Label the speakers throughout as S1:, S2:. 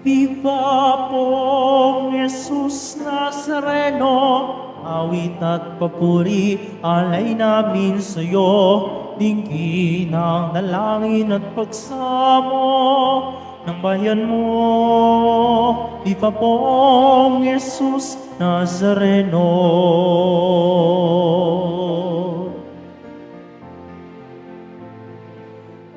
S1: Viva pong Jesus Nazareno, awit at papuri, alay namin sa'yo, dinggin ang dalangin at pagsamo ng bayan mo. Viva pong Jesus Nazareno.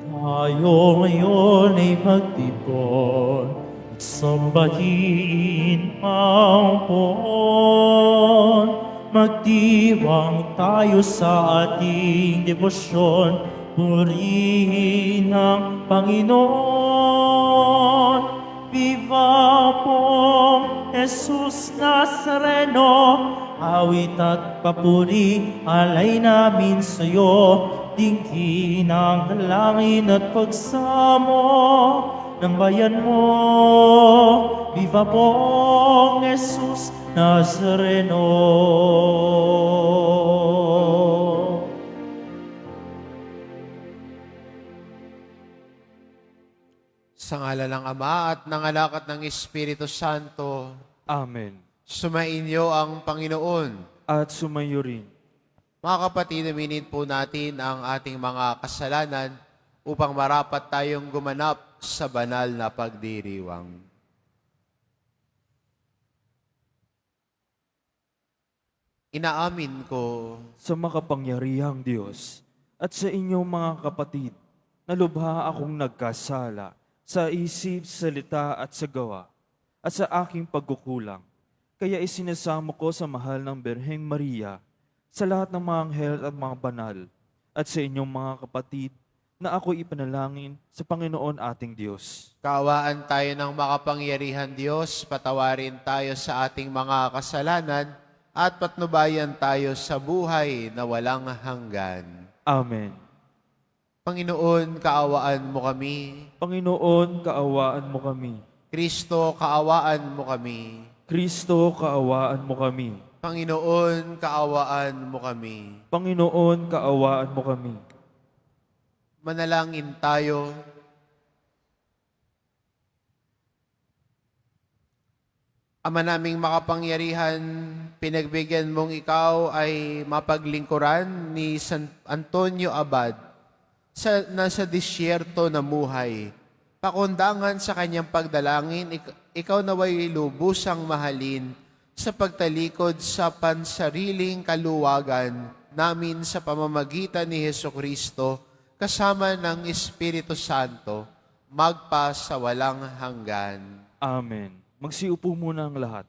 S1: Tayo ngayon ay magtipon at sambahin ang poon. Magdiwang tayo sa ating debosyon, purihin ang Panginoon. Viva pong Jesus Nazareno, awit at papuri, alay namin sa'yo, dinggin ang dalangin at pagsamo ng bayan mo. Viva pong Jesus Nazareno.
S2: Sa ngala ng Ama at ng Anak at ng Espiritu Santo,
S3: Amen.
S2: sumainyo ang Panginoon.
S3: At sumayo rin.
S2: Mga kapatid, aminin po natin ang ating mga kasalanan upang marapat tayong gumanap sa banal na pagdiriwang. Inaamin ko
S3: Sa makapangyarihang Diyos at sa inyong mga kapatid, na lubha akong nagkasala sa isip, salita at sa gawa, at sa aking pagkukulang. Kaya isinasamo ko sa mahal ng Birheng Maria, sa lahat ng mga anghel at mga banal, at sa inyong mga kapatid, na ako'y ipanalangin sa Panginoon ating Diyos.
S2: kaawaan tayo ng makapangyarihan Diyos, patawarin tayo sa ating mga kasalanan, at patnubayan tayo sa buhay na walang hanggan.
S3: Amen.
S2: Panginoon, kaawaan mo kami.
S3: Panginoon, kaawaan mo kami.
S2: Kristo, kaawaan mo kami.
S3: Kristo, kaawaan mo kami.
S2: Panginoon, kaawaan mo kami.
S3: Panginoon, kaawaan mo kami.
S2: Manalangin tayo. Ama naming makapangyarihan, pinagbigyan mong ikaw ay mapaglingkuran ni San Antonio Abad sa nasa disyerto na muhay. Pakundangan sa kanyang pagdalangin, ikaw naway lubusang mahalin sa pagtalikod sa pansariling kaluwagan namin sa pamamagitan ni Hesukristo kasama ng Espiritu Santo, magpa sa walang hanggan.
S3: Amen. Magsiupo muna ang lahat.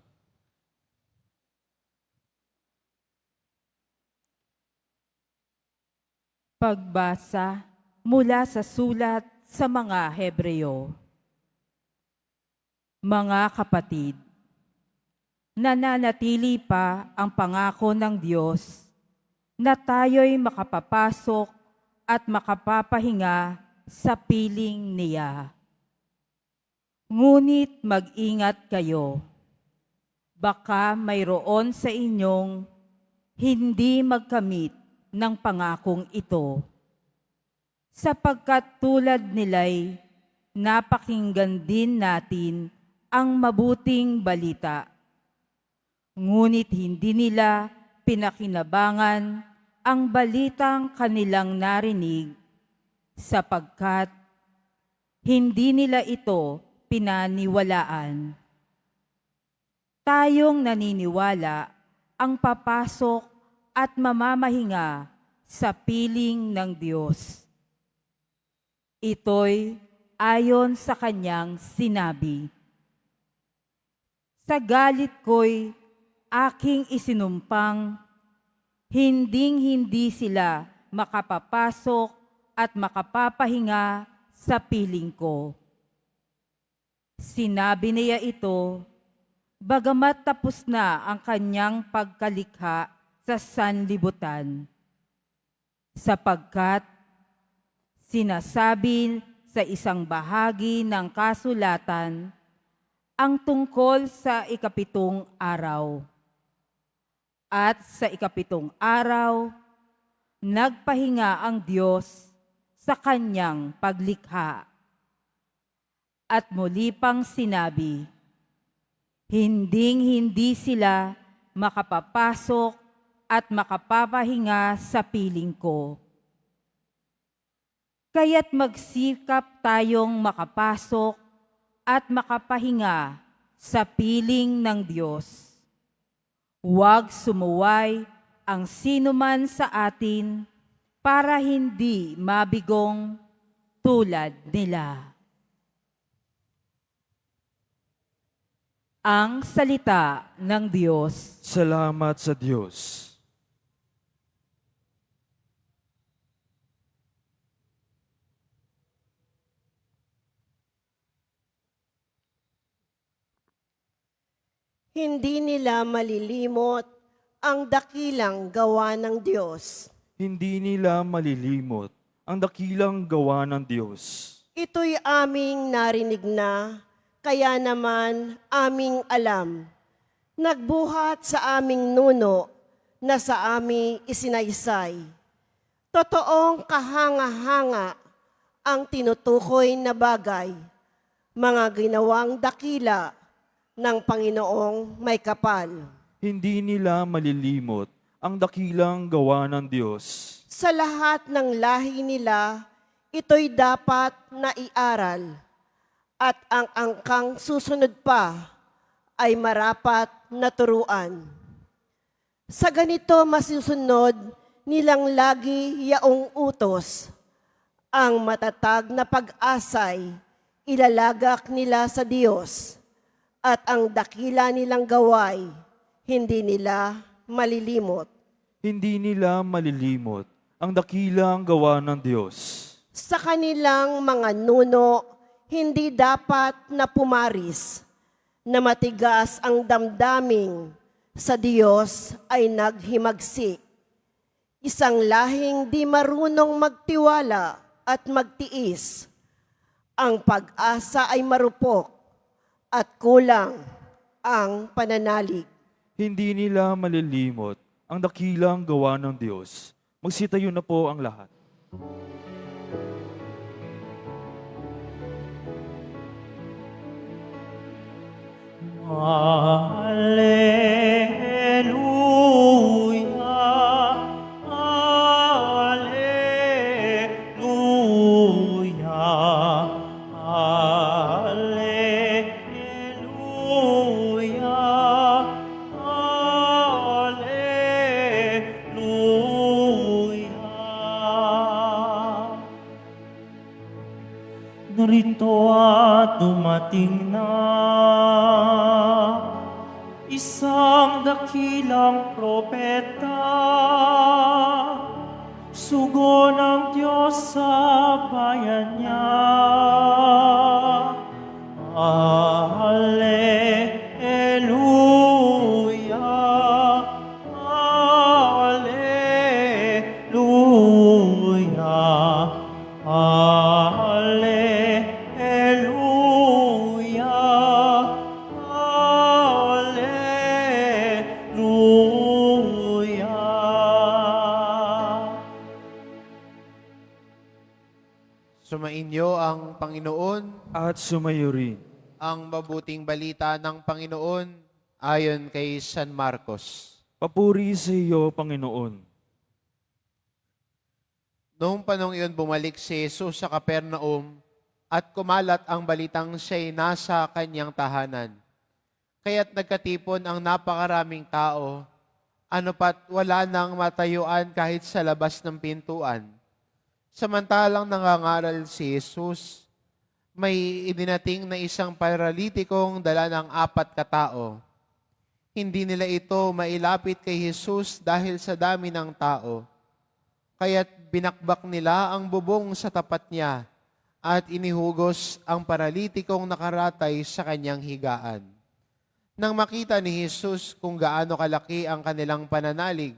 S4: Pagbasa mula sa sulat sa mga Hebreo. Mga kapatid, nananatili pa ang pangako ng Diyos na tayo'y makapapasok at makapapahinga sa piling niya. Ngunit mag-ingat kayo. Baka mayroon sa inyong hindi magkamit ng pangakong ito. Sapagkat tulad nila'y napakinggan din natin ang mabuting balita. Ngunit hindi nila pinakinabangan ang balitang kanilang narinig sapagkat hindi nila ito pinaniwalaan. Tayong naniniwala ang papasok at mamamahinga sa piling ng Diyos. Ito'y ayon sa kanyang sinabi, "Sa galit ko'y aking isinumpang, hinding-hindi sila makapapasok at makapapahinga sa piling ko." Sinabi niya ito, bagamat tapos na ang kanyang pagkalikha sa sanlibutan. Sapagkat sinasabi sa isang bahagi ng kasulatan ang tungkol sa ikapitong araw. At sa ikapitong araw, nagpahinga ang Diyos sa kanyang paglikha. at muli pang sinabi, hinding-hindi sila makapapasok at makapapahinga sa piling ko. Kaya't magsikap tayong makapasok at makapahinga sa piling ng Diyos. Huwag sumuway ang sinuman sa atin para hindi mabigong tulad nila. Ang salita ng Diyos.
S3: Salamat sa Diyos.
S5: Hindi nila malilimot ang dakilang gawa ng Diyos.
S3: Hindi nila malilimot ang dakilang gawa ng Diyos.
S5: Ito'y aming narinig na, kaya naman aming alam. Nagbuhat sa aming nuno na sa aming isinaysay. Totoong kahanga-hanga ang tinutukoy na bagay, mga ginawang dakila ng Panginoong may kapal.
S3: Hindi nila malilimot ang dakilang gawa ng Diyos.
S5: Sa lahat ng lahi nila, ito'y dapat na iaral. At ang angkang susunod pa ay marapat na turuan. Sa ganito masusunod nilang lagi yaong utos. Ang matatag na pag-asay ilalagak nila sa Diyos. At ang dakila nilang gaway, hindi nila malilimot.
S3: Hindi nila malilimot ang dakilang gawa ng Diyos.
S5: Sa kanilang mga nuno, hindi dapat na pumaris, na matigas ang damdaming sa Diyos ay naghimagsik. Isang lahing di marunong magtiwala at magtiis. Ang pag-asa ay marupok at kulang ang pananalig.
S3: Hindi nila malilimot ang dakilang gawa ng Diyos. Magsitayo na po ang lahat.
S1: Alleluia, Alleluia, Alleluia, Alleluia. Narito at dumating na isang dakilang propeta, sugo ng Diyos sa bayan niya. Alleluia, Alleluia, Alleluia, Alleluia.
S2: Sumainyo ang Panginoon,
S3: At sumayo rin.
S2: ang mabuting balita ng Panginoon ayon kay San Marcos.
S3: Papuri sa iyo, Panginoon.
S2: Noong panong iyon bumalik si Jesus sa Capernaum at kumalat ang balitang siya'y nasa kanyang tahanan. Kaya't nagkatipon ang napakaraming tao, ano pat wala nang matayuan kahit sa labas ng pintuan. Samantalang nangangaral si Jesus, may idinating na isang paralitikong dala ng 4 katao. Hindi nila ito mailapit kay Jesus dahil sa dami ng tao. Kaya't binakbak nila ang bubong sa tapat niya at inihugos ang paralitikong nakaratay sa kanyang higaan. Nang makita ni Jesus kung gaano kalaki ang kanilang pananalig,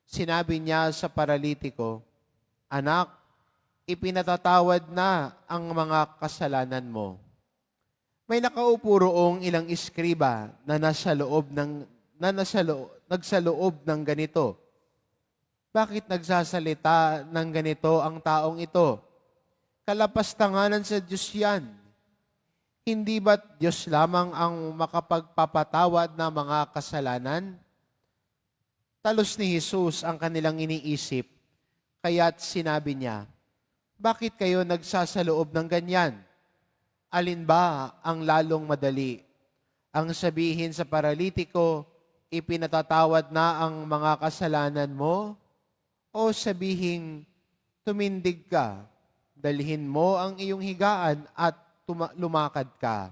S2: sinabi niya sa paralitiko, "Anak, ipinatatawad na ang mga kasalanan mo." May nakaupo roong ilang iskriba na nagsaloob ng ganito. Bakit nagsasalita ng ganito ang taong ito? Kalapastanganan sa Diyos yan. Hindi ba't Diyos lamang ang makapagpapatawad ng mga kasalanan? Talos ni Jesus ang kanilang iniisip, kaya't sinabi niya, bakit kayo nagsasaloob ng ganyan? Alin ba ang lalong madali? Ang sabihin sa paralitiko, ipinatatawad na ang mga kasalanan mo? O sabihin, tumindig ka, dalhin mo ang iyong higaan at lumakad ka?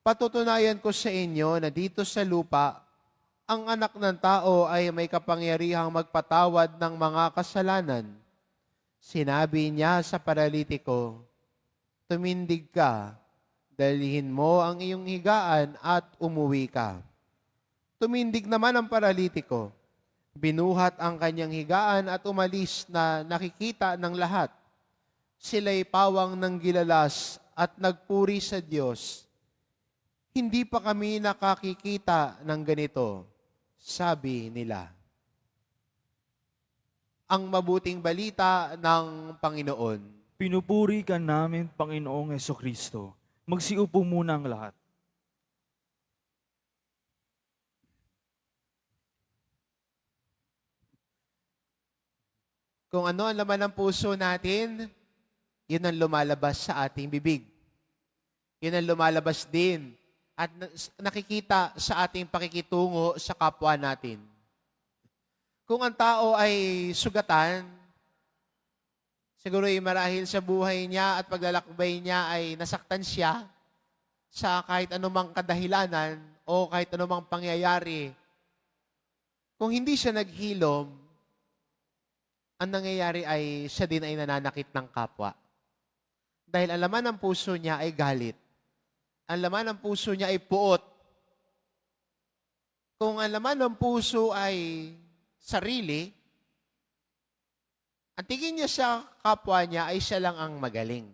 S2: Patutunayan ko sa inyo na dito sa lupa, ang anak ng tao ay may kapangyarihang magpatawad ng mga kasalanan. Sinabi niya sa paralitiko, tumindig ka, dalhin mo ang iyong higaan at umuwi ka. Tumindig naman ang paralitiko, binuhat ang kanyang higaan at umalis na nakikita ng lahat. Sila'y pawang ng gilalas at nagpuri sa Diyos. Hindi pa kami nakakikita ng ganito, sabi nila. Ang mabuting balita ng Panginoon.
S3: Pinupuri ka namin, Panginoong Hesukristo. Magsiupo muna ang lahat.
S2: Kung ano ang laman ng puso natin, yun ang lumalabas sa ating bibig. Yun ang lumalabas din at nakikita sa ating pakikitungo sa kapwa natin. Kung ang tao ay sugatan, siguro ay marahil sa buhay niya at paglalakbay niya ay nasaktan siya sa kahit anumang kadahilanan o kahit anumang pangyayari. Kung hindi siya naghilom, ang nangyayari ay siya din ay nananakit ng kapwa. Dahil ang laman ng puso niya ay galit. Ang laman ng puso niya ay puot. Kung ang laman ng puso ay sarili, ang tingin niya sa kapwa niya ay siya lang ang magaling.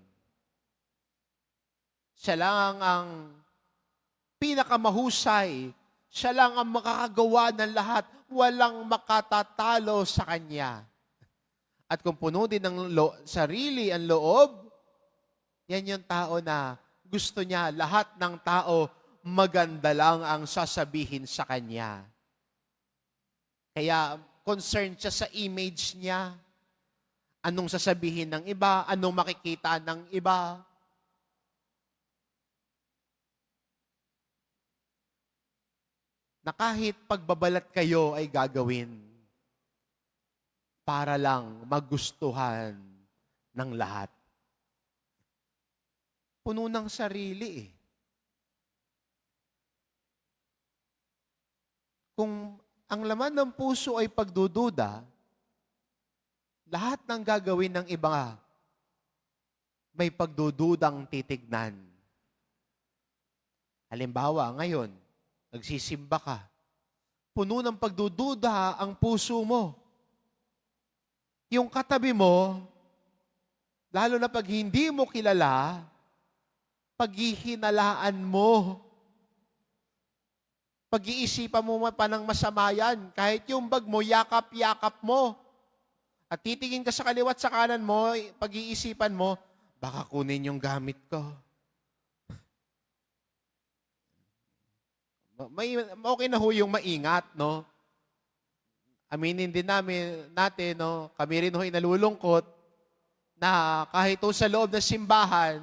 S2: Siya lang ang pinakamahusay. Siya lang ang makakagawa ng lahat. Walang makatatalo sa kanya. At kung puno din ng sarili ang loob, yan yung tao na gusto niya lahat ng tao maganda lang ang sasabihin sa kanya. Kaya concerned siya sa image niya. Anong sasabihin ng iba? Anong makikita ng iba? Na kahit pagbabalat kayo ay gagawin para lang magustuhan ng lahat. Puno ng sarili eh. Kung ang laman ng puso ay pagdududa, lahat ng gagawin ng iba may pagdududang titignan. Halimbawa, ngayon, nagsisimba ka. Puno ng pagdududa ang puso mo. Yung katabi mo, lalo na pag hindi mo kilala, paghihinalaan mo. Pag-iisipan mo pa ng masama yan. Kahit yung bag mo, yakap-yakap mo. At titingin ka sa kaliwat sa kanan mo, pag-iisipan mo, baka kunin yung gamit ko. Okay na ho yung maingat, no? Aminin din natin, no? Kami rin ho'y nalulungkot na kahit ho sa loob ng simbahan,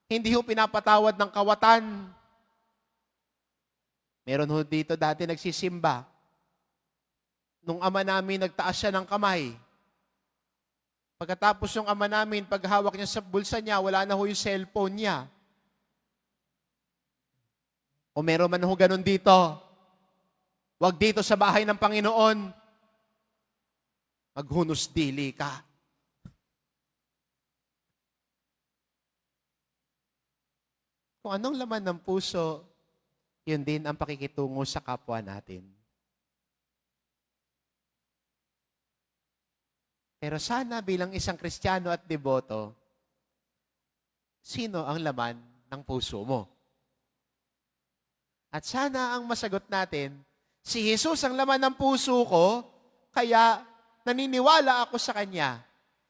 S2: hindi ho pinapatawad ng kawatan. Meron ho dito dati nagsisimba. Nung ama namin, nagtaas siya ng kamay. Pagkatapos yung ama namin, paghawak niya sa bulsa niya, wala na ho yung cellphone niya. O meron man ho ganun dito. Huwag dito sa bahay ng Panginoon. Maghunos dili ka. Kung anong laman ng puso, yun din ang pakikitungo sa kapwa natin. Pero sana bilang isang Kristiyano at deboto, sino ang laman ng puso mo? At sana ang masagot natin, si Jesus ang laman ng puso ko, kaya naniniwala ako sa Kanya.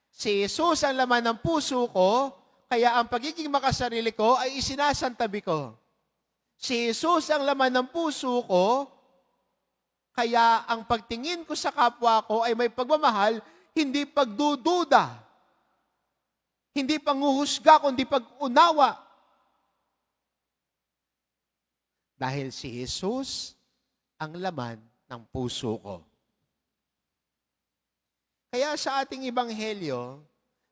S2: Si Jesus ang laman ng puso ko, kaya ang pagiging makasarili ko ay isinasantabi ko. Si Jesus ang laman ng puso ko, kaya ang pagtingin ko sa kapwa ko ay may pagmamahal, hindi pagdududa. Hindi panghuhusga, kundi pag-unawa. Dahil si Jesus ang laman ng puso ko. Kaya sa ating ebanghelyo,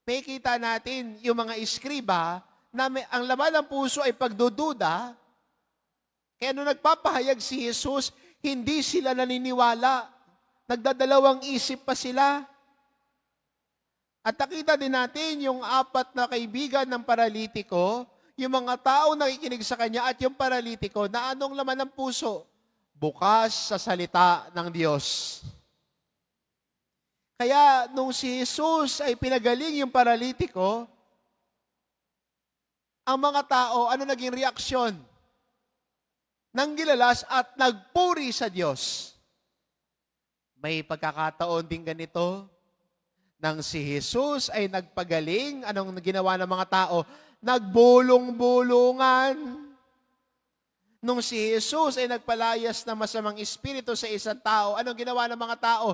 S2: may kita natin yung mga iskriba na ang laman ng puso ay pagdududa. Kaya nung nagpapahayag si Jesus, hindi sila naniniwala. Nagdadalawang isip pa sila. At nakita din natin yung 4 na kaibigan ng paralitiko, yung mga tao nakikinig sa kanya at yung paralitiko na anong laman ng puso? Bukas sa salita ng Diyos. Kaya nung si Jesus ay pinagaling yung paralitiko, ang mga tao, ano naging reaksyon? Nanggilalas at nagpuri sa Diyos. May pagkakataon din ganito, nang si Jesus ay nagpagaling, anong ginawa ng mga tao? Nagbulong-bulungan. Nung si Jesus ay nagpalayas ng masamang espiritu sa isang tao, anong ginawa ng mga tao?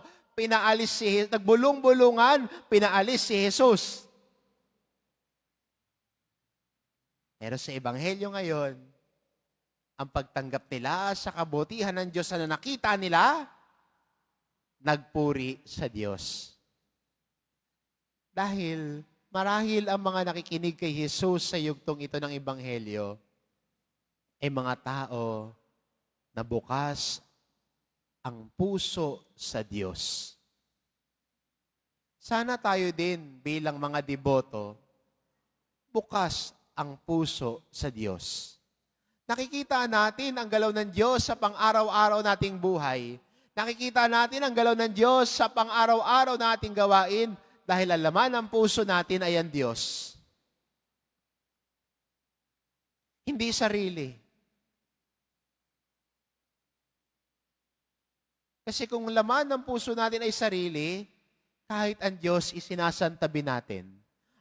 S2: Nagbulong-bulungan, pinaalis si Jesus. Pero sa ebanghelyo ngayon, ang pagtanggap nila sa kabutihan ng Diyos na nakita nila, nagpuri sa Diyos. Dahil marahil ang mga nakikinig kay Jesus sa yugtong ito ng ebanghelyo ay mga tao na bukas ang puso sa Diyos. Sana tayo din bilang mga deboto, bukas ang puso sa Diyos. Nakikita natin ang galaw ng Diyos sa pang-araw-araw nating buhay. Nakikita natin ang galaw ng Diyos sa pang-araw-araw nating gawain dahil ang laman ng puso natin ay ang Diyos. Hindi sarili. Kasi kung laman ng puso natin ay sarili, kahit ang Diyos isinasantabi natin.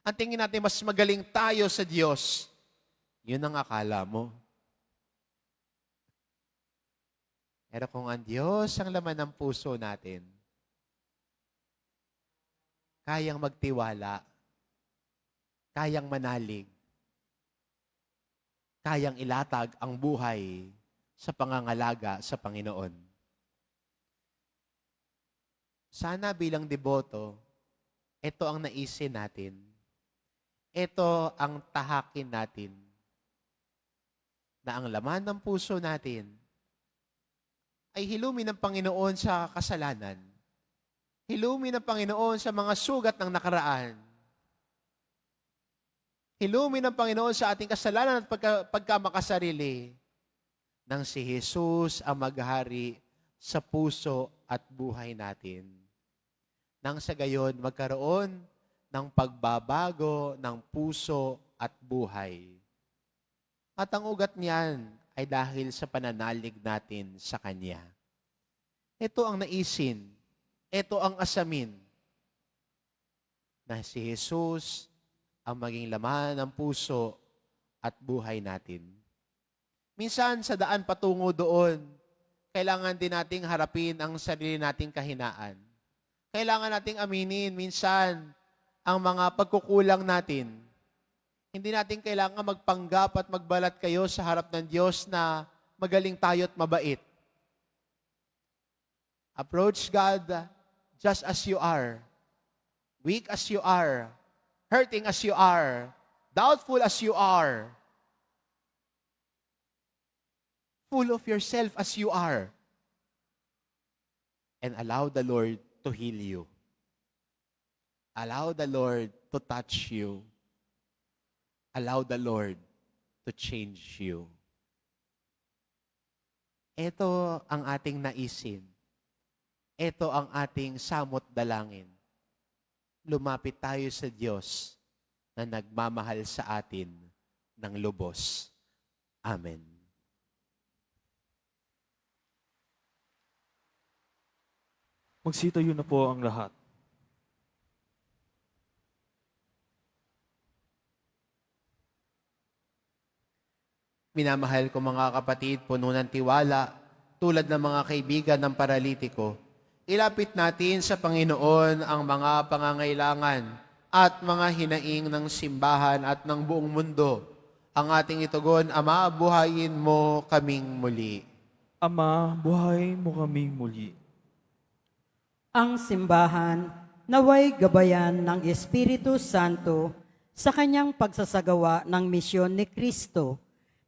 S2: Ang tingin natin mas magaling tayo sa Diyos. Yun ang akala mo. Pero kung ang Diyos ang laman ng puso natin, kayang magtiwala, kayang manalig, kayang ilatag ang buhay sa pangangalaga sa Panginoon. Sana bilang deboto, ito ang naisin natin. Ito ang tahakin natin. Na ang laman ng puso natin ay hilumin ng Panginoon sa kasalanan. Hilumin ng Panginoon sa mga sugat ng nakaraan. Hilumin ng Panginoon sa ating kasalanan at pagkamakasarili nang si Jesus ang maghari sa puso at buhay natin. Nang sa gayon magkaroon ng pagbabago ng puso at buhay. At ang ugat niyan ay dahil sa pananalig natin sa Kanya. Ito ang naisin, ito ang asamin na si Jesus ang maging laman ng puso at buhay natin. Minsan sa daan patungo doon, kailangan din nating harapin ang sarili nating kahinaan. Kailangan nating aminin minsan ang mga pagkukulang natin. Hindi natin kailangan magpanggap at magbalat kayo sa harap ng Diyos na magaling tayo at mabait. Approach God just as you are. Weak as you are. Hurting as you are. Doubtful as you are. Full of yourself as you are. And allow the Lord to heal you. Allow the Lord to touch you. Allow the Lord to change you. Ito ang ating naisin. Ito ang ating samot dalangin. Lumapit tayo sa Diyos na nagmamahal sa atin ng lubos. Amen.
S3: Magsitayo na po ang lahat.
S2: Minamahal ko mga kapatid, puno ng tiwala, tulad ng mga kaibigan ng paralitiko. Ilapit natin sa Panginoon ang mga pangangailangan at mga hinaing ng simbahan at ng buong mundo. Ang ating itugon, Ama, buhayin mo kaming muli.
S3: Ama, buhay mo kaming muli.
S6: Ang simbahan naway gabayan ng Espiritu Santo sa kanyang pagsasagawa ng misyon ni Kristo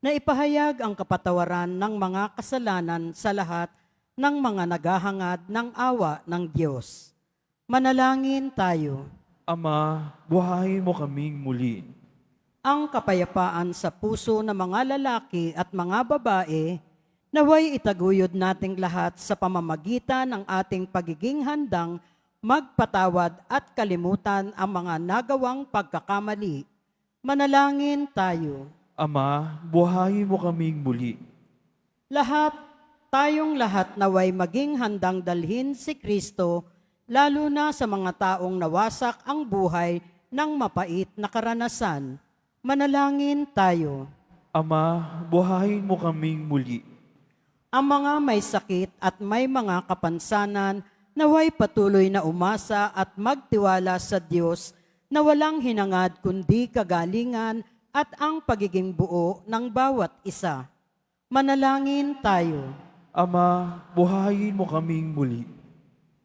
S6: na ipahayag ang kapatawaran ng mga kasalanan sa lahat ng mga naghahangad ng awa ng Diyos. Manalangin tayo.
S3: Ama, buhay mo kaming muli.
S6: Ang kapayapaan sa puso ng mga lalaki at mga babae naway itaguyod nating lahat sa pamamagitan ng ating pagiging handang magpatawad at kalimutan ang mga nagawang pagkakamali. Manalangin tayo.
S3: Ama, buhay mo kaming muli.
S6: Tayong lahat naway maging handang dalhin si Kristo, lalo na sa mga taong nawasak ang buhay ng mapait na karanasan. Manalangin tayo.
S3: Ama, buhay mo kaming muli.
S6: Ang mga may sakit at may mga kapansanan naway patuloy na umasa at magtiwala sa Diyos na walang hinangad kundi kagalingan at ang pagiging buo ng bawat isa. Manalangin tayo.
S3: Ama, buhayin mo kaming muli.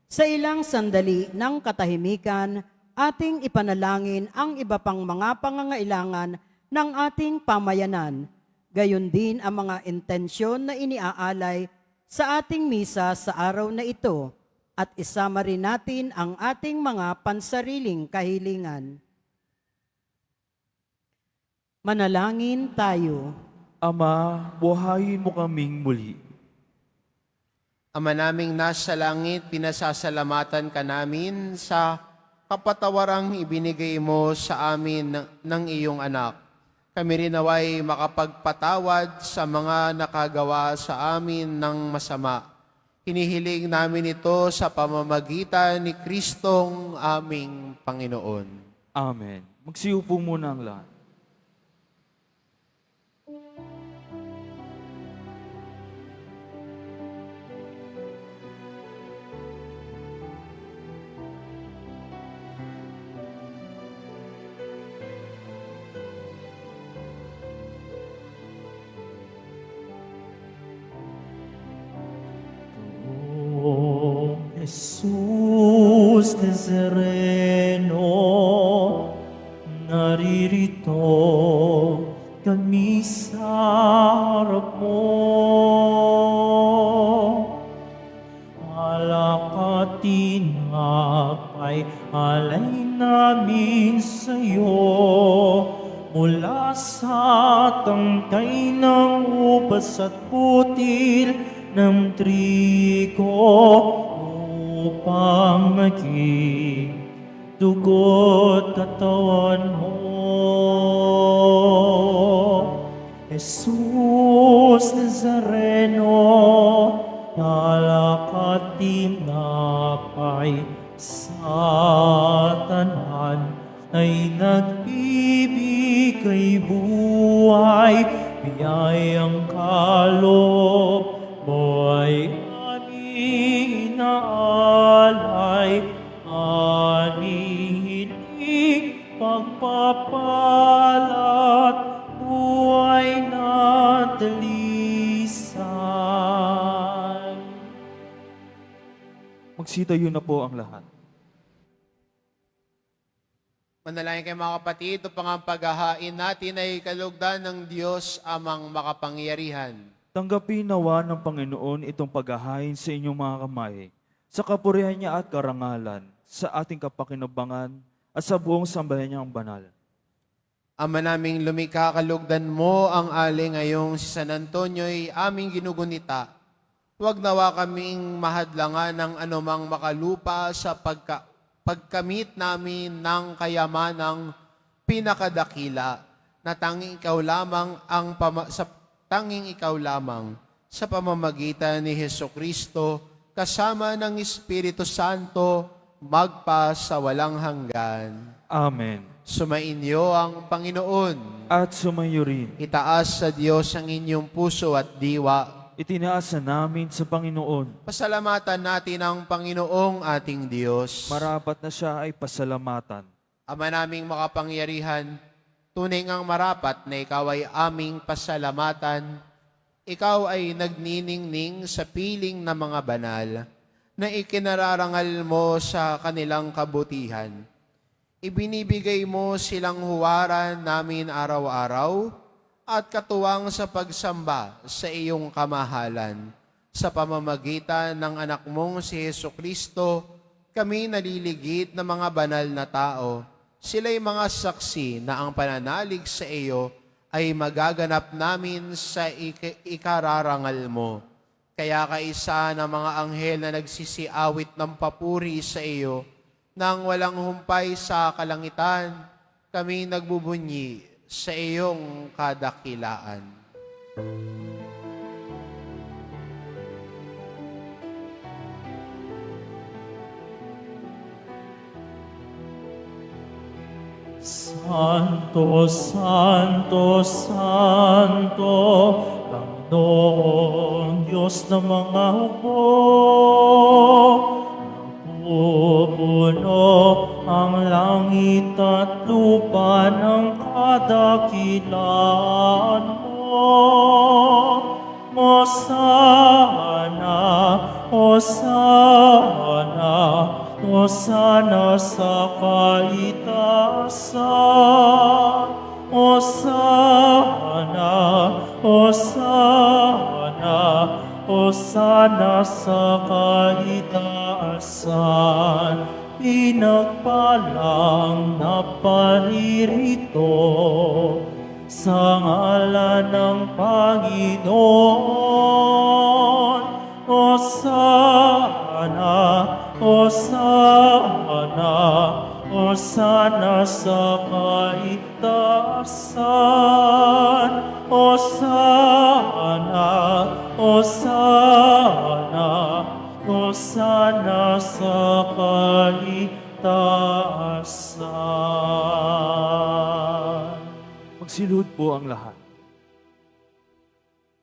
S6: Sa ilang sandali ng katahimikan, ating ipanalangin ang iba pang mga pangangailangan ng ating pamayanan. Gayon din ang mga intensyon na iniaalay sa ating misa sa araw na ito at isama rin natin ang ating mga pansariling kahilingan. Manalangin tayo.
S3: Ama, buhayin mo kaming muli.
S2: Ama naming nasa langit, pinasasalamatan ka namin sa kapatawarang ibinigay mo sa amin ng iyong anak. Kami rin naway makapagpatawad sa mga nakagawa sa amin ng masama. Hinihiling namin ito sa pamamagitan ni Kristong aming Panginoon.
S3: Amen. Magsiupo muna ang lahat.
S1: Jesus Nazareno, naririto kami sa harap mo. Alak at tinapay, alay namin sa'yo. Mula sa tangkay ng ubas at putil ng trigo, upang maging dugo't katawan mo. Jesus Nazareno, alak at tinapay, sa tanan ay nagbibigay buhay, biyayang kaloob mo ay aming inaalay, aming hiling pagpapalat, buhay na dalisay.
S3: Magsitayo na po ang lahat.
S2: Manalangin kayo mga kapatid, upang ang paghahain natin ay kalugdan ng Diyos amang makapangyarihan.
S3: Tanggapin nawa ng Panginoon itong paghahain sa inyong mga kamay, sa kapurihan niya at karangalan, sa ating kapakinabangan at sa buong sambayan niyang banal.
S2: Ama naming lumikha, kalugdan mo ang ali ngayong si San Antonio'y aming ginugunita. Huwag nawa kaming mahadlangan ng anumang makalupa sa pagkamit namin ng kayamanang pinakadakila, na tanging ikaw lamang sa pamamagitan ni Hesukristo, kasama ng Espiritu Santo, magpa sa walang hanggan.
S3: Amen.
S2: Sumainyo ang Panginoon.
S3: At sumayo rin.
S2: Itaas sa Diyos ang inyong puso at diwa.
S3: Itinaasa namin sa Panginoon.
S2: Pasalamatan natin ang Panginoong ating Diyos.
S3: Marapat na siya ay pasalamatan.
S2: Ama naming makapangyarihan, tunay ngang marapat na ikaw ay aming pasalamatan. Ikaw ay nagniningning sa piling ng mga banal na ikinararangal mo sa kanilang kabutihan. Ibinibigay mo silang huwaran namin araw-araw at katuwang sa pagsamba sa iyong kamahalan. Sa pamamagitan ng anak mong si Jesucristo, kami naliligid na mga banal na tao. Sila'y mga saksi na ang pananalig sa iyo ay magaganap namin sa ikararangal mo. Kaya kaisa ng mga anghel na nagsisiawit ng papuri sa iyo, nang walang humpay sa kalangitan, kami nagbubunyi sa iyong kadakilaan.
S1: Santo, Santo, Santo, Panginoong Diyos ng mga hukbo. Napupuno ang langit at lupa ng kadakilaan mo. Hosana, Hosana, Hosana sa kaitaasan. Hosana, Hosana, Hosana sa kaitaasan. Pinagpalang na paririto sa ngalan ng Panginoon. Hosana, Hosana, Hosana sa kaitaasan. Hosana, Hosana, Hosana sa kaitaasan.
S3: Magsilud po ang lahat.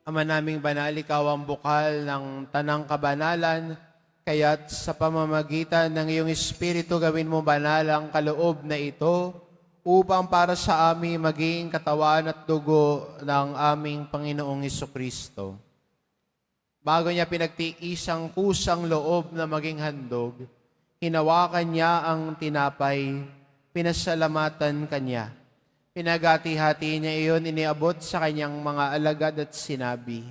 S2: Ama naming banal, ikaw ang bukal ng tanang kabanalan, kaya't sa pamamagitan ng iyong Espiritu gawin mo banal ang kaloob na ito upang para sa amin maging katawan at dugo ng aming Panginoong Hesukristo. Bago niya pinagtiis ang kusang loob na maging handog, hinawakan niya ang tinapay, pinasalamatan kanya. Pinagati-hati niya iyon, iniabot sa kanyang mga alagad at sinabi,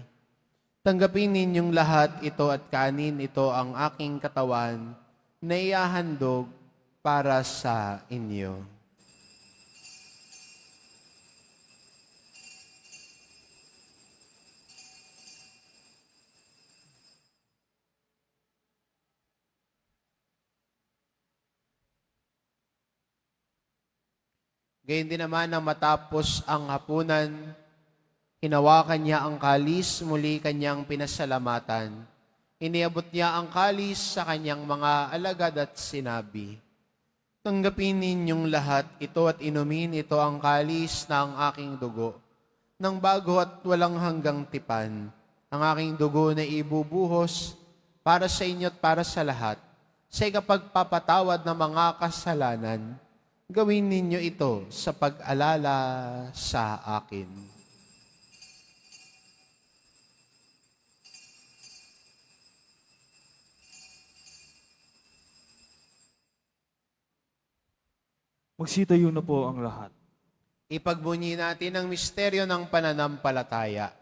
S2: "Tanggapin ninyong lahat ito at kanin, ito ang aking katawan na iahandog para sa inyo." Gayon din naman nang matapos ang hapunan, hinawakan niya ang kalis, muli kanyang pinasalamatan. Iniabot niya ang kalis sa kanyang mga alagad at sinabi, "Tanggapin ninyong lahat ito at inumin, ito ang kalis na ang aking dugo, ng bago at walang hanggang tipan, ang aking dugo na ibubuhos para sa inyo at para sa lahat, sa ikapagpapatawad ng mga kasalanan. Gawin ninyo ito sa pag-alala sa akin."
S3: Magsitayo na po ang lahat.
S2: Ipagbunyi natin ang misteryo ng pananampalataya.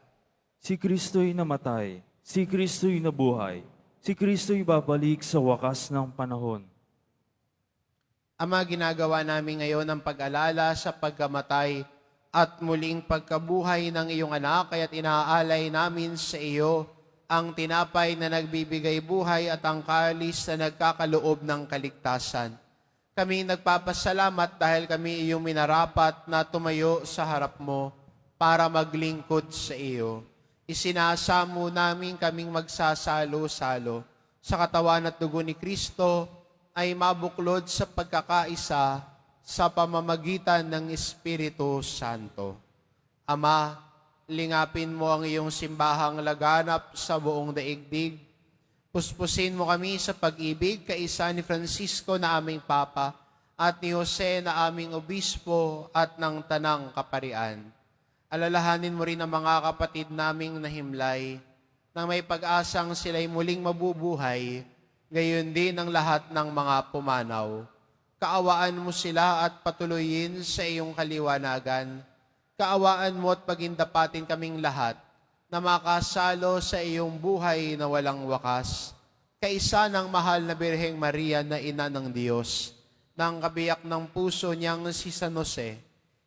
S3: Si Kristo'y namatay, si Kristo'y nabuhay, si Kristo'y babalik sa wakas ng panahon.
S2: Ama, ginagawa namin ngayon ang pag-alala sa pagkamatay at muling pagkabuhay ng iyong anak, kaya't inaalay namin sa iyo ang tinapay na nagbibigay buhay at ang kalis na nagkakaloob ng kaligtasan. Kami nagpapasalamat dahil kami iyong minarapat na tumayo sa harap mo para maglingkod sa iyo. Isinasamo namin kaming magsasalo-salo sa katawan at dugo ni Kristo ay mabuklod sa pagkakaisa sa pamamagitan ng Espiritu Santo. Ama, lingapin mo ang iyong simbahang laganap sa buong daigdig. Puspusin mo kami sa pag-ibig kaisa ni Francisco na aming Papa at ni Jose na aming Obispo at ng Tanang Kaparian. Alalahanin mo rin ang mga kapatid naming nahimlay na may pag-asang sila'y muling mabubuhay, gayon din ang lahat ng mga pumanaw. Kaawaan mo sila at patuloyin sa iyong kaliwanagan. Kaawaan mo at pagindapatin kaming lahat na makasalo sa iyong buhay na walang wakas. Kaisa ng mahal na Birheng Maria na Ina ng Diyos, ng kabiyak ng puso niyang si San Jose,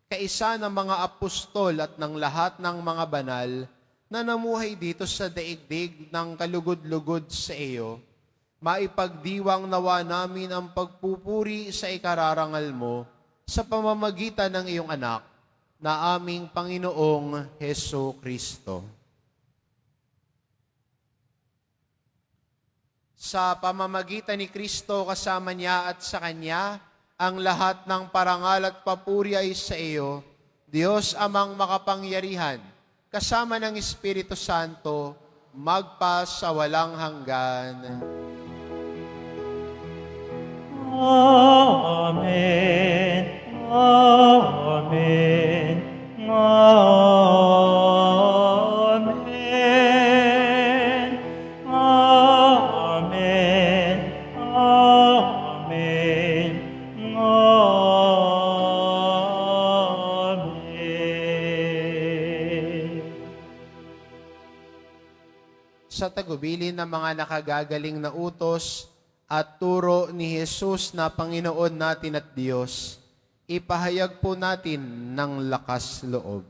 S2: kaisa ng mga apostol at ng lahat ng mga banal na namuhay dito sa daigdig ng kalugod-lugod sa iyo, maipagdiwang nawa namin ang pagpupuri sa ikararangal mo sa pamamagitan ng iyong anak, na aming Panginoong Heso Kristo. Sa pamamagitan ni Kristo kasama niya at sa Kanya, ang lahat ng parangal at papuri ay sa iyo, Diyos amang makapangyarihan, kasama ng Espiritu Santo, magpa sa walang hanggan.
S1: Amen. Amen. Amen. Amen. Amen. Amen.
S2: Sa tagubilin ng mga nakagagaling na utos at turo ni Jesus na Panginoon natin at Diyos, ipahayag po natin ng lakas loob.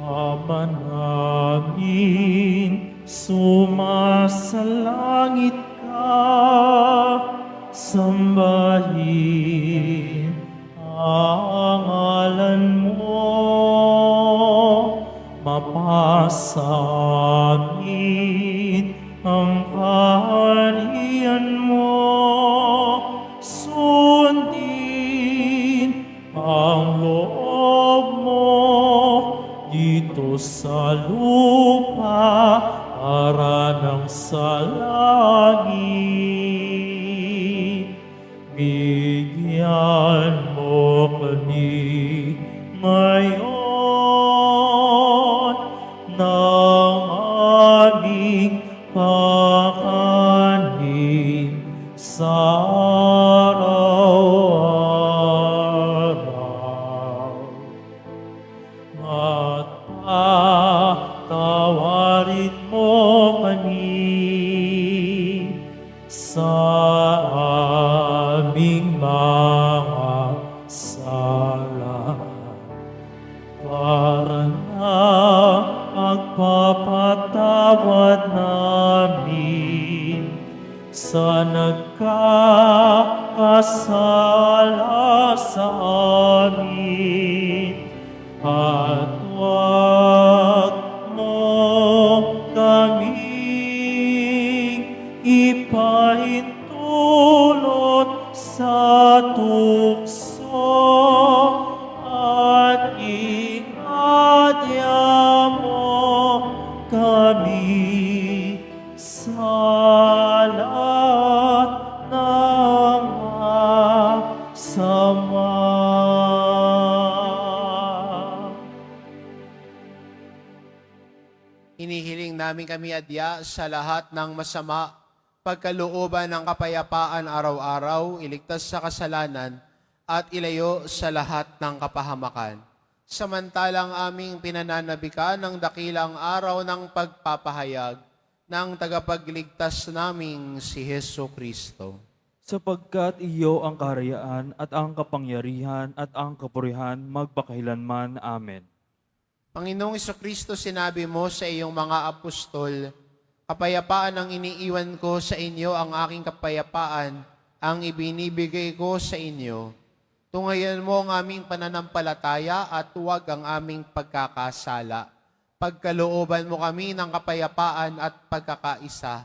S1: Ama namin, sumasalangit ka, sambahin ang ngalan mo, mapasa amin ang kaharian mo, sundin ang loob mo dito sa lupa para ng sa langit. Bigyan mo kami ngayon ng aming kakanin sa araw-araw. At patawarin mo kami sa aming mga sala, para na pagpapatawad namin sa nagkakasala sa amin. At huwag mo kaming ipahintulot sa tukso, at inadya mo kami sa lahat ng masama.
S2: Inihiling namin kami adya sa lahat ng masama, pagkalooban ng kapayapaan araw-araw, iligtas sa kasalanan, at ilayo sa lahat ng kapahamakan. Samantalang aming pinananabikan ng dakilang araw ng pagpapahayag ng tagapagligtas naming si Heso Kristo.
S3: Sapagkat iyo ang kaharian at ang kapangyarihan at ang kapurihan magpakailanman. Amen.
S2: Panginoong Kristo, sinabi mo sa iyong mga apostol, kapayapaan ang iniiwan ko sa inyo, ang aking kapayapaan ang ibinibigay ko sa inyo. Tungayan mo ang aming pananampalataya at huwag ang aming pagkakasala. Pagkalooban mo kami ng kapayapaan at pagkakaisa,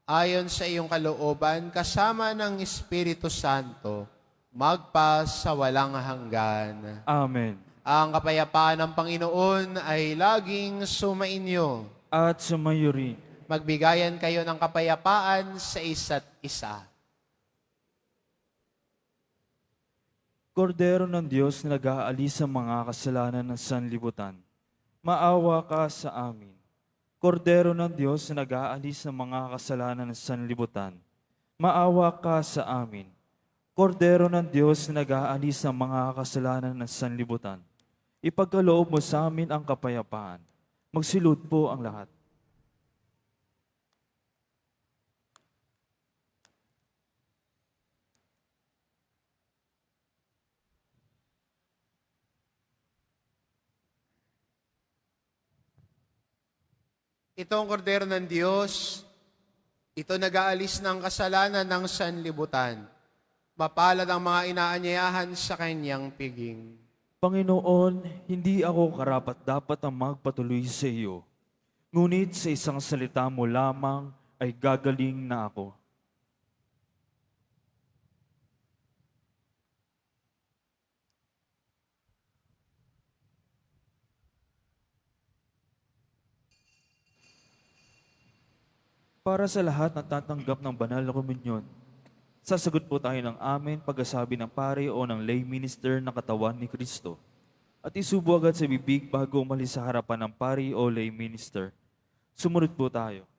S2: ayon sa iyong kalooban, kasama ng Espiritu Santo, magpa sa walang hanggan.
S3: Amen.
S2: Ang kapayapaan ng Panginoon ay laging sumainyo.
S3: At sumayo rin.
S2: Magbigayan kayo ng kapayapaan sa isa't isa.
S3: Kordero ng Diyos na nag-aalis sa mga kasalanan ng sanlibutan, maawa ka sa amin. Kordero ng Diyos na nag-aalis ng mga kasalanan ng sanlibutan, maawa ka sa amin. Kordero ng Diyos na nag-aalis ng mga kasalanan ng sanlibutan, ipagkaloob mo sa amin ang kapayapaan. Magsilud po ang lahat.
S2: Ito ang kordero ng Diyos. Ito nag-aalis ng kasalanan ng sanlibutan. Mapalad ang mga inaanyayahan sa kanyang piging.
S3: Panginoon, hindi ako karapat-dapat ang magpatuloy sa iyo. Ngunit sa isang salita mo lamang ay gagaling na ako. Para sa lahat na tatanggap ng banal na komunyon, sasagot po tayo ng amen pagkasabi ng pare o ng lay minister ng katawan ni Kristo. At isubo agad sa bibig bago umalis sa harapan ng pare o lay minister. Sumunod po tayo.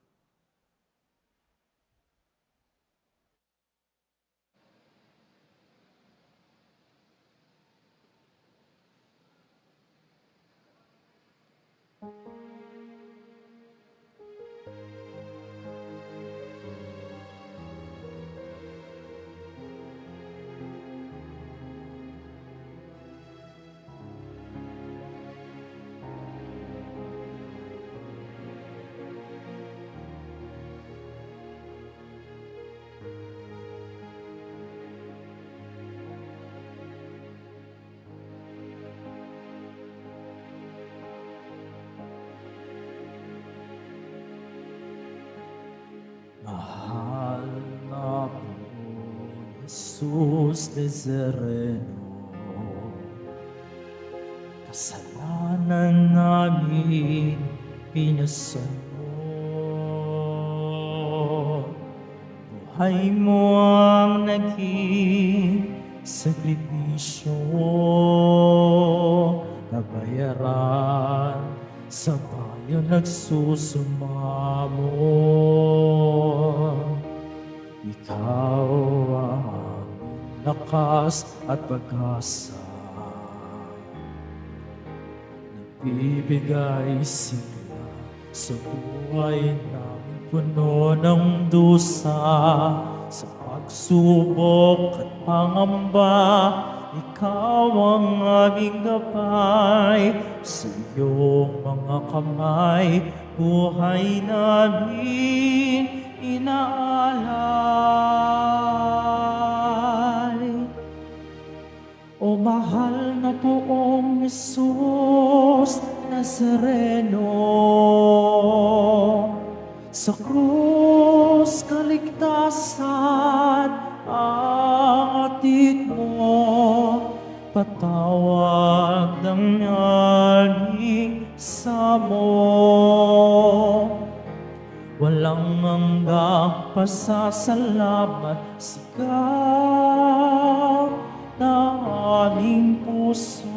S1: Mahal na Panginoon Jesus Nazareno, kasalanan namin pinasan mo. Buhay mo ang naging sakripisyo, nabayaran sa bayan nagsusumamo. Ikaw ang aming lakas at pag-asa, nagbibigay sigla sa buhay namin puno ng dusa. Sa pagsubok at pangamba, ikaw ang aming gabay. Sa iyong mga kamay, buhay namin inaalay. O mahal na Poong Jesus Nazareno, sa krus kaligtasan ang atid mo, patawad ng aming samo. Walang hanggang pasasalamat, sigaw ng aming puso.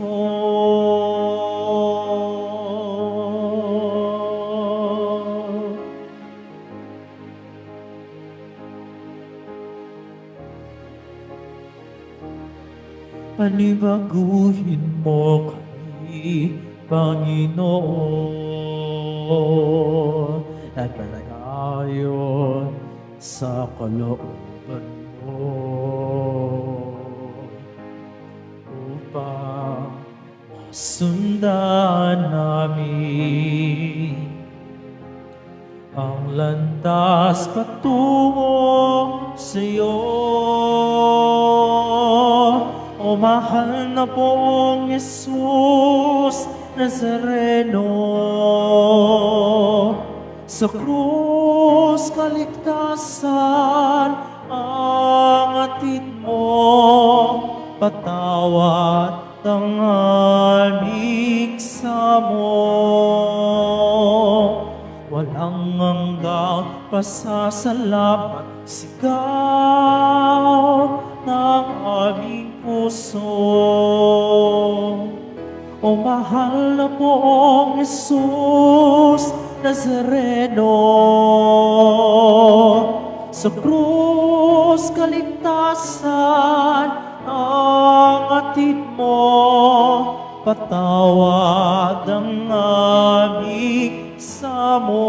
S1: Panibaguhin mo kami, Panginoon, at panayon sa kalooban mo, upang masundan namin ang landas patungo sa iyo. O mahal na Poong Jesus Nazareno. Sa krus kaligtasan ang atid mo, patawad ang aming samo. Walang hanggang pasasalamat, sigaw ng aming puso. O mahal na poong Jesus Nazareno, sa krus kaligtasan ang atid mo, patawad ang aming samo.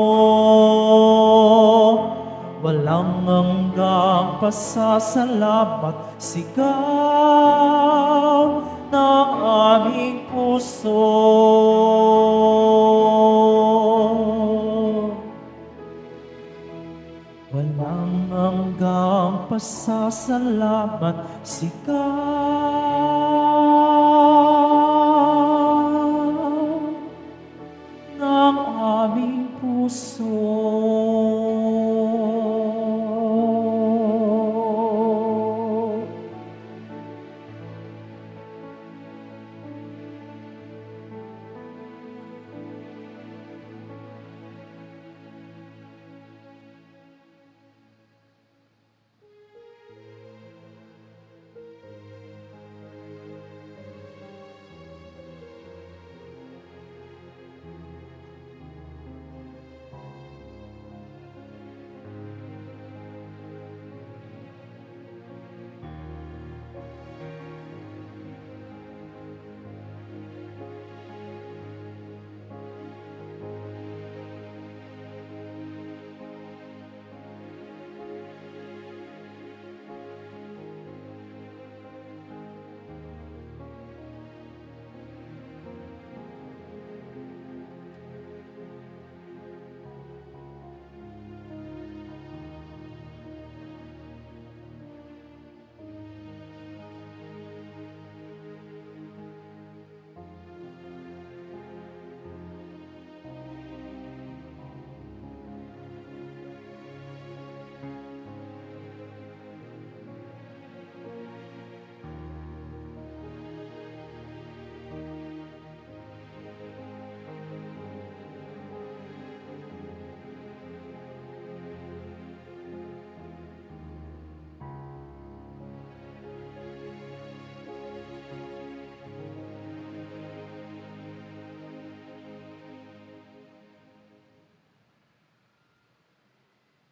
S1: Walang hanggang pasasalamat, sigaw ng aming puso. Walang hanggang pasasalamat, sigaw ng aming puso.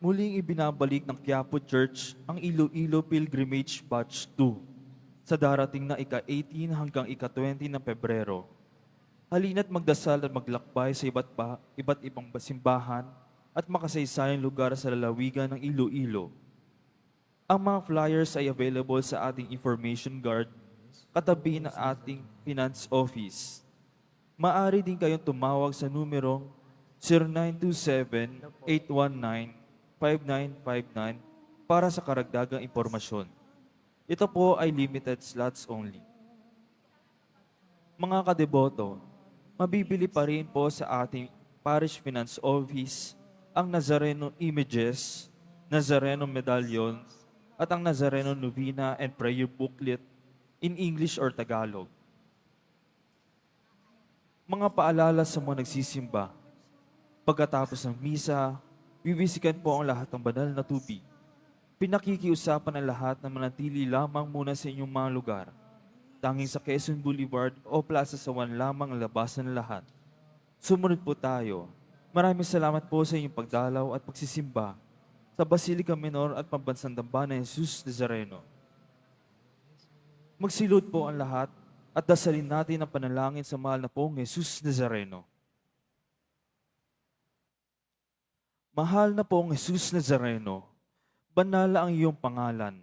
S3: Muling ibinabalik ng Quiapo Church ang Iloilo Pilgrimage Batch 2 sa darating na ika-18 hanggang ika-20 ng Pebrero. Halina't magdasal at maglakbay sa iba't ibang simbahan at makasaysayang lugar sa lalawigan ng Iloilo. Ang mga flyers ay available sa ating information guard katabi ng ating finance office. Maaari din kayong tumawag sa numerong 0927-819-5959 para sa karagdagang impormasyon. Ito po ay limited slots only. Mga kadeboto, mabibili pa rin po sa ating Parish Finance Office ang Nazareno Images, Nazareno Medallions, at ang Nazareno Novena and Prayer Booklet in English or Tagalog. Mga paalala sa mga nagsisimba, pagkatapos ng misa, bibisikan po ang lahat ng banal na tubig. Pinakikiusapan ang lahat na manatili lamang muna sa inyong mga lugar. Tanging sa Quezon Boulevard o Plaza Sawan lamang ang labasan ng lahat. Sumunod po tayo. Maraming salamat po sa inyong pagdalaw at pagsisimba sa Basilica Minor at Pambansang Dambana ng Jesus Nazareno. Magsilod po ang lahat at dasalin natin ang panalangin sa mahal na pong Jesus Nazareno. Mahal na pong Jesus Nazareno, banal ang iyong pangalan.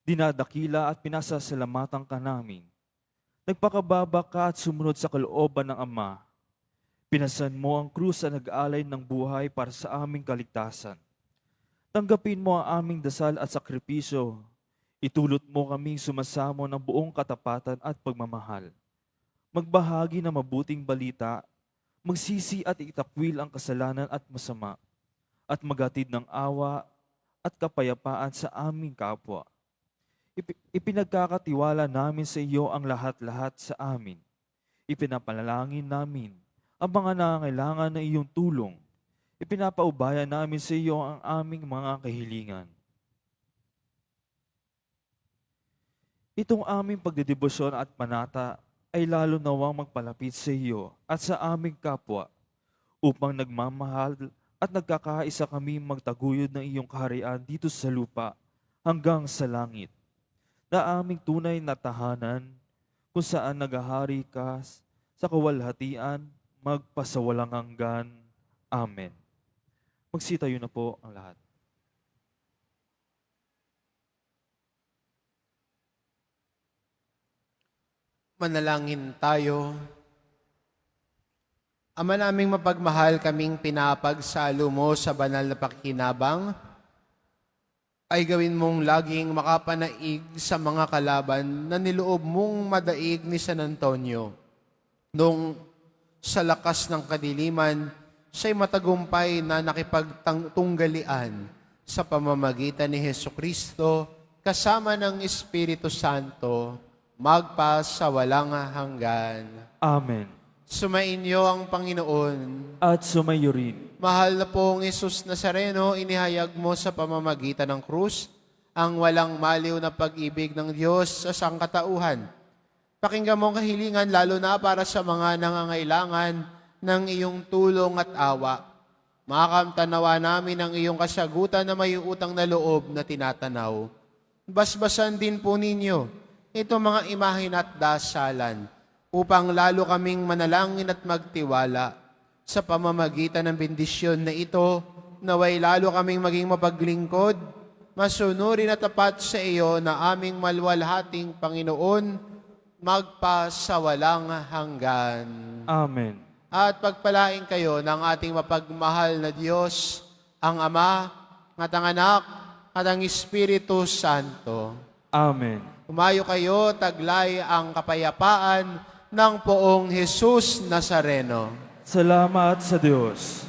S3: Dinadakila at pinasasalamatan ka namin. Nagpakababa ka at sumunod sa kalooban ng Ama. Pinasan mo ang krus at nag-alay ng buhay para sa aming kaligtasan. Tanggapin mo ang aming dasal at sakripisyo. Itulot mo kaming sumasamo ng buong katapatan at pagmamahal. magbahagi ng mabuting balita, magsisi at itakwil ang kasalanan at masama, at maghatid ng awa at kapayapaan sa aming kapwa. Ipinagkakatiwala namin sa iyo ang lahat-lahat sa amin. Ipinapanalangin namin ang mga nangangailangan ng iyong tulong. Ipinapaubaya namin sa iyo ang aming mga kahilingan. Itong aming pagdedebosyon at panata ay lalo nawang magpalapit sa iyo at sa aming kapwa upang nagmamahal at nagkakaisa kami magtaguyod ng iyong kaharian dito sa lupa hanggang sa langit, na aming tunay na tahanan kung saan naghahari ka sa kawalhatian magpasawalang hanggan. Amen. Magsitayo na po ang lahat.
S2: Manalangin tayo. Ama naming mapagmahal, kaming pinapagsalo mo sa banal na pakikinabang, ay gawin mong laging makapanaig sa mga kalaban na niloob mong madaig ni San Antonio. Nung sa lakas ng kadiliman, siya'y matagumpay na nakipagtunggalian sa pamamagitan ni Hesukristo kasama ng Espiritu Santo, magpa sa walang hanggan.
S3: Amen.
S2: Sumainyo ang Panginoon.
S3: At sumayo rin.
S2: Mahal na pong Jesus Nazareno, inihayag mo sa pamamagitan ng krus ang walang maliw na pag-ibig ng Diyos sa sangkatauhan. Pakinggan mo ang kahilingan lalo na para sa mga nangangailangan ng iyong tulong at awa. Makakamtanawa namin ang iyong kasagutan na may utang na loob na tinatanaw. Basbasan din po ninyo ito mga imahin at dasalan upang lalo kaming manalangin at magtiwala sa pamamagitan ng bendisyon na ito, naway lalo kaming maging mapaglingkod, masunurin at tapat sa iyo na aming malwalhating Panginoon, magpa sa walang hanggan.
S3: Amen.
S2: At pagpalain kayo ng ating mapagmahal na Diyos, ang Ama, at ang Anak, at ang Espiritu Santo.
S3: Amen.
S2: Umayo kayo, taglay ang kapayapaan ng poong Jesus Nazareno.
S3: Salamat sa Diyos.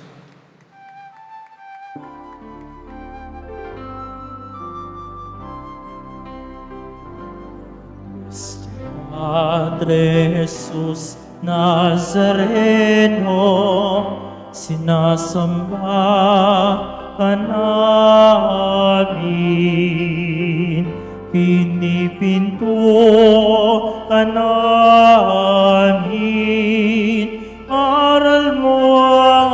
S1: Padre Jesus Nazareno, sinasamba ka namin, pinipinto ka namin, aral mo ang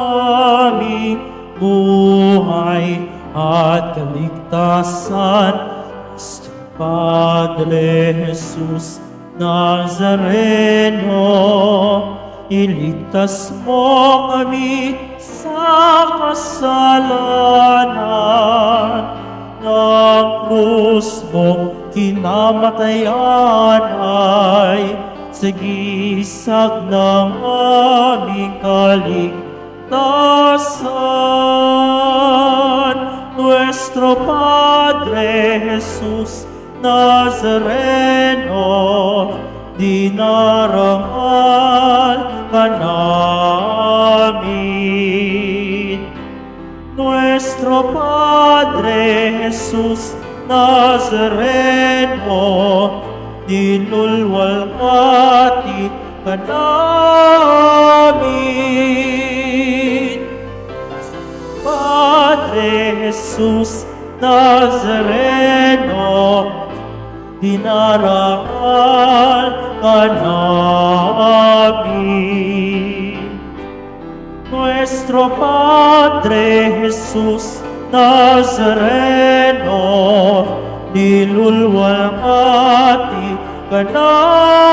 S1: aming buhay at kaligtasan. Padre Jesus Nazareno, iligtas mo kami sa kasalanan. Ng krus mo kinamatayan ay sagisag ng aming kaligtasan. Nuestro Padre Jesus Nazareno, dinarangal ka namin. Nuestro Padre Jesus Nazareno, dinulwalhati ka namin. Padre Jesus Nazareno, dinarangal ka namin. Nuestro Padre Jesus Nazareno, nilulwalhati ka namin.